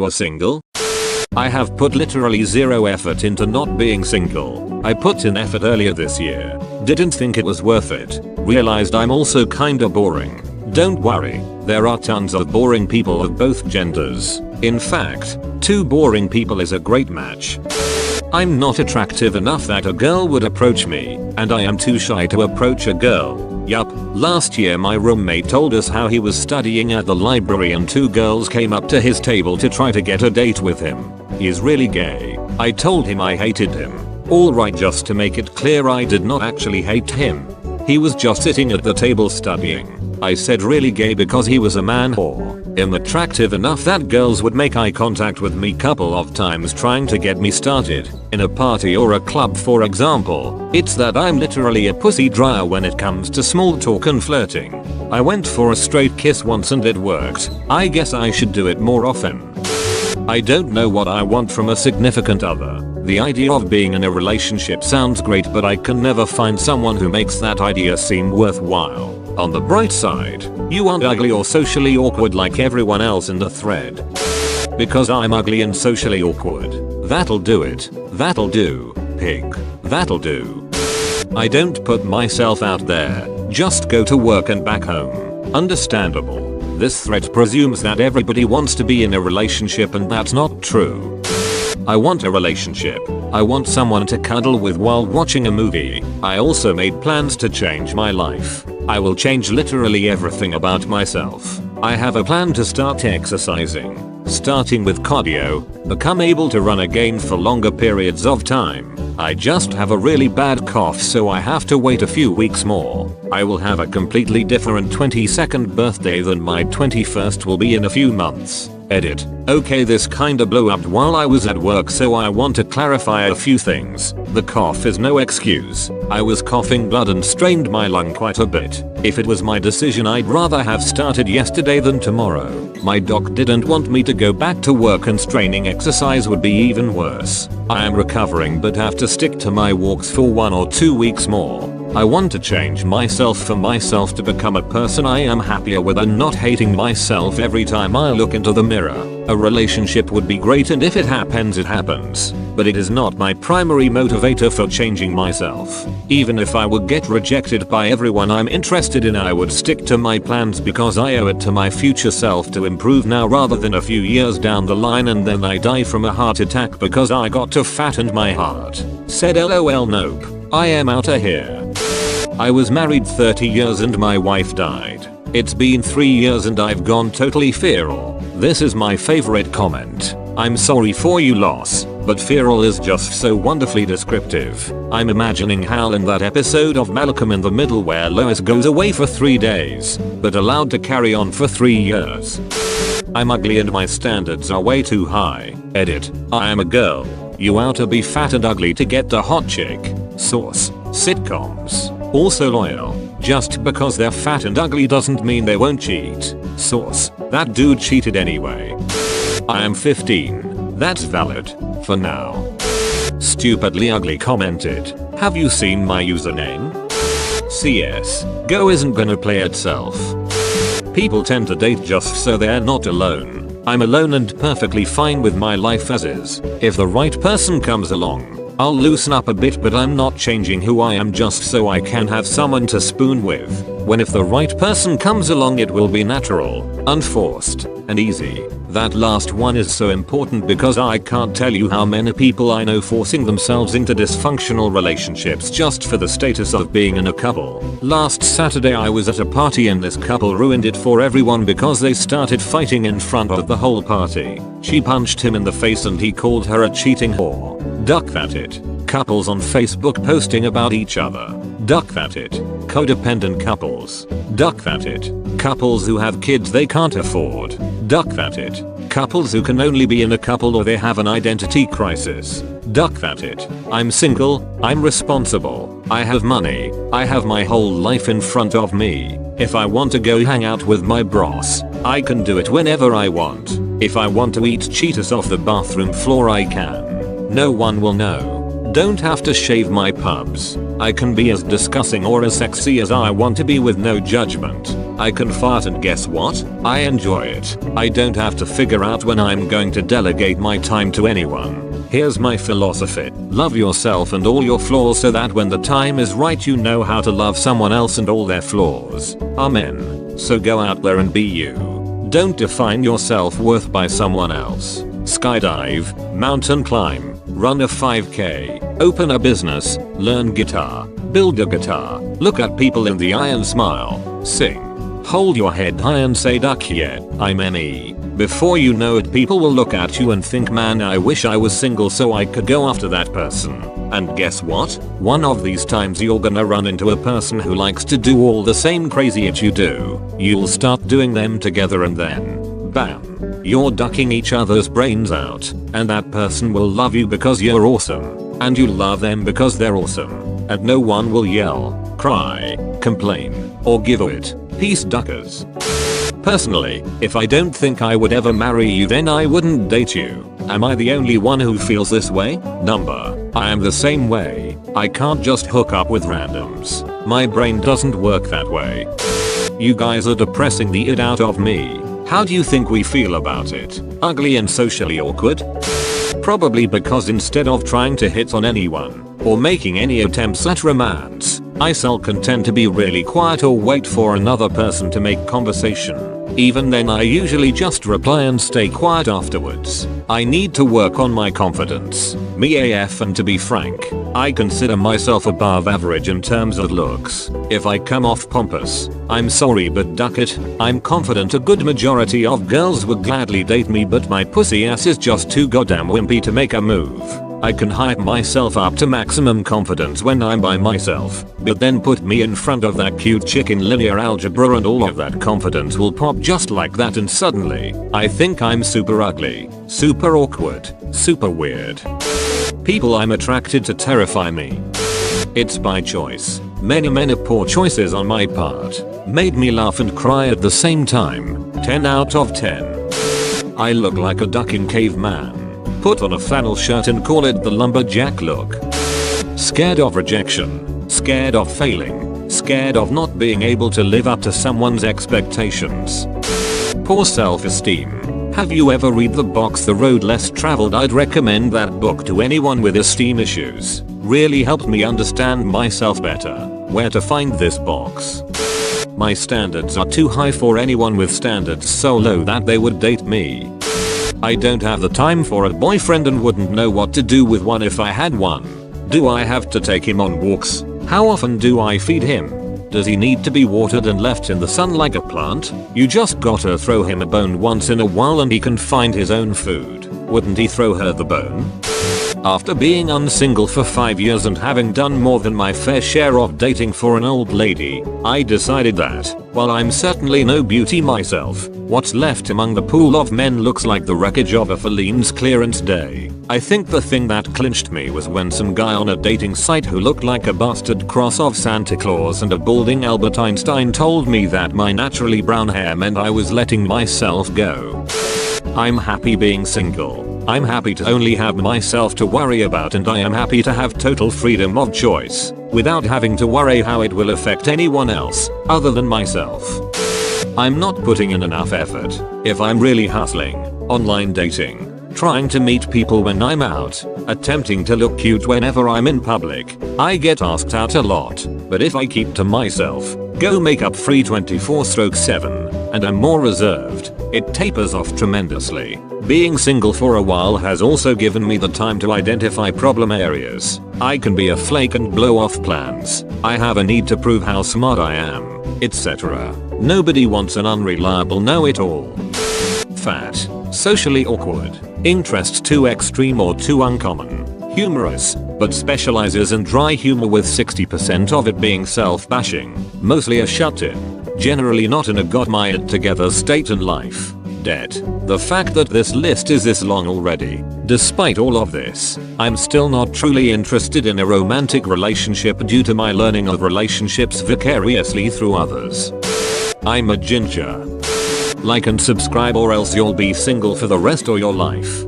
was single? I have put literally zero effort into not being single. I put in effort earlier this year. Didn't think it was worth it. Realized I'm also kinda boring. Don't worry, there are tons of boring people of both genders. In fact, two boring people is a great match. I'm not attractive enough that a girl would approach me, and I am too shy to approach a girl. Yup, last year my roommate told us how he was studying at the library and two girls came up to his table to try to get a date with him. He's really gay. I told him I hated him. Alright, just to make it clear, I did not actually hate him. He was just sitting at the table studying. I said really gay because he was a man whore. I'm attractive enough that girls would make eye contact with me couple of times trying to get me started. In a party or a club for example. It's that I'm literally a pussy dryer when it comes to small talk and flirting. I went for a straight kiss once and it worked. I guess I should do it more often. I don't know what I want from a significant other. The idea of being in a relationship sounds great, but I can never find someone who makes that idea seem worthwhile. On the bright side, you aren't ugly or socially awkward like everyone else in the thread. Because I'm ugly and socially awkward. That'll do it. That'll do, pig. That'll do. I don't put myself out there, just go to work and back home. Understandable. This thread presumes that everybody wants to be in a relationship, and that's not true. I want a relationship. I want someone to cuddle with while watching a movie. I also made plans to change my life. I will change literally everything about myself. I have a plan to start exercising. Starting with cardio, become able to run again for longer periods of time. I just have a really bad cough, so I have to wait a few weeks more. I will have a completely different 22nd birthday than my 21st will be in a few months. Edit. Okay, this kinda blew up while I was at work, so I want to clarify a few things. The cough is no excuse. I was coughing blood and strained my lung quite a bit. If it was my decision, I'd rather have started yesterday than tomorrow. My doc didn't want me to go back to work, and straining exercise would be even worse. I am recovering but have to stick to my walks for 1 or 2 weeks more. I want to change myself for myself to become a person I am happier with and not hating myself every time I look into the mirror. A relationship would be great, and if it happens, it happens. But it is not my primary motivator for changing myself. Even if I would get rejected by everyone I'm interested in, I would stick to my plans because I owe it to my future self to improve now rather than a few years down the line and then I die from a heart attack because I got too fat and my heart said LOL nope. I am outta here. I was married 30 years and my wife died. It's been 3 years and I've gone totally feral. This is my favorite comment. I'm sorry for your loss, but feral is just so wonderfully descriptive. I'm imagining Hal in that episode of Malcolm in the Middle where Lois goes away for 3 days, but allowed to carry on for 3 years. I'm ugly and my standards are way too high. Edit. I am a girl. You oughta be fat and ugly to get the hot chick. Source. Sitcoms. Also loyal. Just because they're fat and ugly doesn't mean they won't cheat. Source. That dude cheated anyway. I am 15. That's valid. For now. Stupidly ugly commented. Have you seen my username? CS. Go isn't gonna play itself. People tend to date just so they're not alone. I'm alone and perfectly fine with my life as is. If the right person comes along, I'll loosen up a bit, but I'm not changing who I am just so I can have someone to spoon with. When if the right person comes along, it will be natural, unforced, and easy. That last one is so important because I can't tell you how many people I know forcing themselves into dysfunctional relationships just for the status of being in a couple. Last Saturday I was at a party and this couple ruined it for everyone because they started fighting in front of the whole party. She punched him in the face and he called her a cheating whore. Duck that it. Couples on Facebook posting about each other. Duck that it. Codependent couples. Duck that it. Couples who have kids they can't afford. Duck that it. Couples who can only be in a couple or they have an identity crisis. Duck that it. I'm single, I'm responsible, I have money, I have my whole life in front of me. If I want to go hang out with my bros, I can do it whenever I want. If I want to eat Cheetos off the bathroom floor, I can. No one will know. Don't have to shave my pubs. I can be as disgusting or as sexy as I want to be with no judgment. I can fart and guess what? I enjoy it. I don't have to figure out when I'm going to delegate my time to anyone. Here's my philosophy. Love yourself and all your flaws so that when the time is right you know how to love someone else and all their flaws. Amen. So go out there and be you. Don't define your self-worth by someone else. Skydive, mountain climb, run a 5k, open a business, learn guitar, build a guitar, look at people in the eye and smile, sing. Hold your head high and say duck yeah, I'm me. Before you know it people will look at you and think man I wish I was single so I could go after that person. And guess what? One of these times you're gonna run into a person who likes to do all the same crazy shit you do. You'll start doing them together and then, bam, you're ducking each other's brains out. And that person will love you because you're awesome. And you'll love them because they're awesome. And no one will yell, cry, complain, or give a it. Peace duckers. Personally, if I don't think I would ever marry you then I wouldn't date you. Am I the only one who feels this way? Number. I am the same way. I can't just hook up with randoms. My brain doesn't work that way. You guys are depressing the it out of me. How do you think we feel about it? Ugly and socially awkward? Probably because instead of trying to hit on anyone, or making any attempts at romance, I content to be really quiet or wait for another person to make conversation. Even then I usually just reply and stay quiet afterwards. I need to work on my confidence. Me AF, and to be frank, I consider myself above average in terms of looks. If I come off pompous, I'm sorry but duck it. I'm confident a good majority of girls would gladly date me but my pussy ass is just too goddamn wimpy to make a move. I can hype myself up to maximum confidence when I'm by myself, but then put me in front of that cute chick in linear algebra and all of that confidence will pop just like that and suddenly, I think I'm super ugly, super awkward, super weird. People I'm attracted to terrify me. It's by choice. Many poor choices on my part made me laugh and cry at the same time. 10 out of 10. I look like a ducking caveman. Put on a flannel shirt and call it the lumberjack look. Scared of rejection. Scared of failing. Scared of not being able to live up to someone's expectations. Poor self-esteem. Have you ever read the book The Road Less Traveled? I'd recommend that book to anyone with esteem issues. Really helped me understand myself better. Where to find this box? My standards are too high for anyone with standards so low that they would date me. I don't have the time for a boyfriend and wouldn't know what to do with one if I had one. Do I have to take him on walks? How often do I feed him? Does he need to be watered and left in the sun like a plant? You just gotta throw him a bone once in a while and he can find his own food. Wouldn't he throw her the bone? After being unsingle for 5 years and having done more than my fair share of dating for an old lady, I decided that, while I'm certainly no beauty myself, what's left among the pool of men looks like the wreckage of a Fellini's clearance day. I think the thing that clinched me was when some guy on a dating site who looked like a bastard cross of Santa Claus and a balding Albert Einstein told me that my naturally brown hair meant I was letting myself go. I'm happy being single. I'm happy to only have myself to worry about, and I am happy to have total freedom of choice, without having to worry how it will affect anyone else, other than myself. I'm not putting in enough effort. If I'm really hustling, online dating, trying to meet people when I'm out, attempting to look cute whenever I'm in public, I get asked out a lot. But if I keep to myself, go makeup free 24/7, and I'm more reserved, it tapers off tremendously. Being single for a while has also given me the time to identify problem areas. I can be a flake and blow off plans. I have a need to prove how smart I am, etc. Nobody wants an unreliable know-it-all. Fat. Socially awkward. Interests too extreme or too uncommon. Humorous, but specializes in dry humor with 60% of it being self-bashing. Mostly a shut-in. Generally not in a got-my-it-together state in life. Dead. The fact that this list is this long already. Despite all of this, I'm still not truly interested in a romantic relationship due to my learning of relationships vicariously through others. I'm a ginger. Like and subscribe or else you'll be single for the rest of your life.